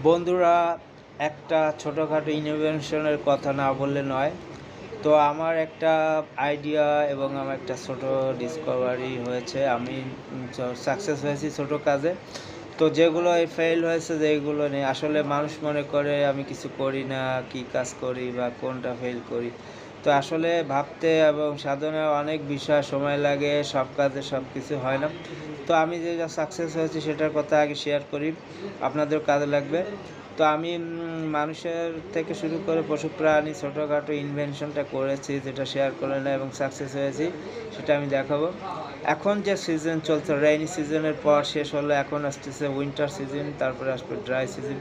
বন্ধুরা, একটা ছোটোখাটো ইনোভেশনের কথা না বললে নয়। তো আমার একটা আইডিয়া এবং আমার একটা ছোটো ডিসকভারি হয়েছে। আমি সাকসেস হয়েছি ছোটো কাজে। তো যেগুলো ফেল হয়েছে, যেগুলো নিয়ে আসলে মানুষ মনে করে আমি কিছু করি না, কি কাজ করি বা কোনটা ফেল করি। তো আসলে ভাবতে এবং সাধনে অনেক বিষয় সময় লাগে, সব কাজে সব কিছু হয় না। তো আমি যে সাকসেস হয়েছি সেটার কথা আগে শেয়ার করি, আপনাদের কাজে লাগবে। তো আমি মানুষের থেকে শুরু করে পশু প্রাণী ছোটোখাটো ইনভেনশনটা করেছি, যেটা শেয়ার করে না এবং সাকসেস হয়েছি সেটা আমি দেখাবো। এখন যে সিজন চলছে, রেইনি সিজনের পর শেষ হলো, এখন আসতেছে উইন্টার সিজন, তারপরে আসবে ড্রাই সিজন।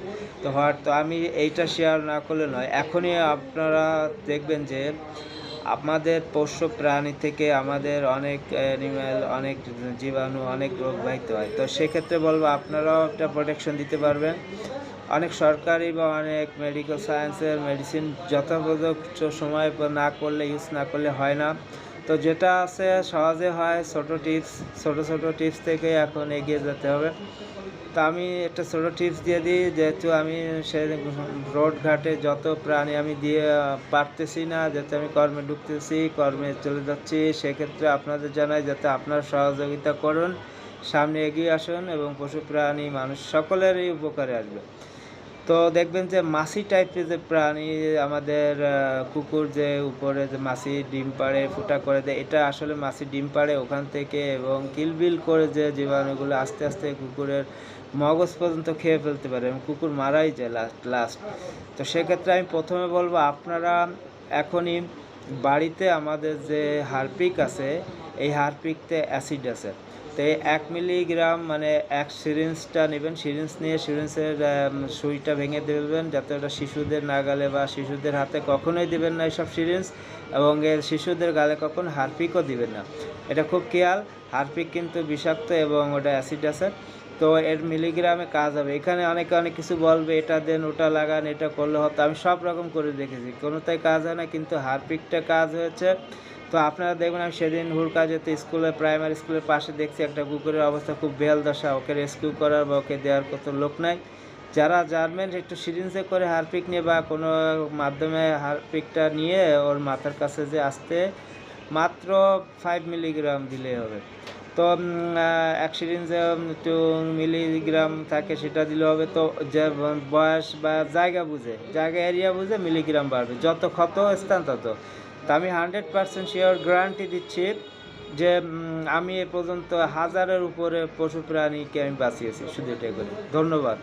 তো আমি এইটা শেয়ার না করলে নয়। এখনই আপনারা দেখবেন যে আমাদের পোষ্য প্রাণী থেকে আমাদের অনেক অ্যানিম্যাল, অনেক জীবাণু, অনেক রোগ বাহিত হয়। তো সেক্ষেত্রে বলবো আপনারাও একটা প্রোটেকশন দিতে পারবেন। অনেক সরকারি বা অনেক মেডিকেল সায়েন্সের মেডিসিন যথাযথ সময় না করলে, ইউজ না করলে হয় না। তো যেটা আছে সহজে হয়, ছোটো টিপস থেকে এখন এগিয়ে যেতে হবে। তো আমি একটা ছোটো টিপস দিয়ে দিই, যেহেতু আমি সে রোড ঘাটে যত প্রাণী আমি দিয়ে পারতেছি না, যাতে আমি কর্মে ঢুকতেছি, কর্মে চলে যাচ্ছি, সেক্ষেত্রে আপনাদের জানাই যাতে আপনারা সহযোগিতা করুন, সামনে এগিয়ে আসুন এবং পশু প্রাণী মানুষ সকলেরই উপকারে আসবে। তো দেখবেন যে মাছি টাইপের যে প্রাণী আমাদের কুকুর, যে উপরে যে মাছি ডিম পাড়ে, ফুটা করে দেয়, এটা আসলে মাছি ডিম পাড়ে ওখান থেকে এবং কিলবিল করে যে জীবাণুগুলো আস্তে আস্তে কুকুরের মগজ পর্যন্ত খেয়ে ফেলতে পারে এবং কুকুর মারাই যায় লাস্ট। তো সেক্ষেত্রে আমি প্রথমে বলবো আপনারা এখনই বাড়িতে আমাদের যে হারপিক আছে, এই হারপিকতে অ্যাসিড আছে। তো এই 1 মিলিগ্রাম মানে 1 সিরিঞ্জটা নেবেন, সিরিঞ্জ নিয়ে সিরিঞ্জের সুইটা ভেঙে দেবেন, যাতে ওটা শিশুদের নাগালে বা শিশুদের হাতে কখনোই দিবেন না এইসব সিরিঞ্জ, এবং এর শিশুদের গালে কখনো হারপিকও দিবেন না। এটা খুব খেয়াল, হারপিক কিন্তু বিষাক্ত এবং ওটা অ্যাসিড আছে। তো এর মিলিগ্রামে কাজ হবে। এখানে অনেকে অনেক কিছু বলবে, এটা দেন, ওটা লাগান, এটা করলে হতো। আমি সব রকম করে দেখেছি, কোনোটাই কাজ হয় না, কিন্তু হারপিকটা কাজ হয়েছে। তো আপনারা দেখবেন, আমি সেদিন হুড়কা যেতে প্রাইমারি স্কুলের পাশে দেখছি একটা কুকুরের অবস্থা খুব বেহালদশা, ওকে রেস্কিউ করার বা ওকে দেওয়ার কত লোক নাই। যারা জানবেন একটু সিরিঞ্জে করে হারপিক নিয়ে বা কোনো মাধ্যমে হারপিকটা নিয়ে ওর মাথার কাছে যে আসতে মাত্র 5 মিলিগ্রাম দিলেই হবে। তো 1 সিরিঞ্জে 2 মিলিগ্রাম থাকে, সেটা দিলে হবে। তো যে বয়স বা জায়গা এরিয়া বুঝে মিলিগ্রাম বাড়বে, যত ক্ষত স্থান তত। তা আমি 100% শিওর গ্যারান্টি দিচ্ছি যে আমি এ পর্যন্ত 1000-এর উপরে পশু প্রাণীকে আমি বাঁচিয়েছি শুধু এটাই করে। ধন্যবাদ।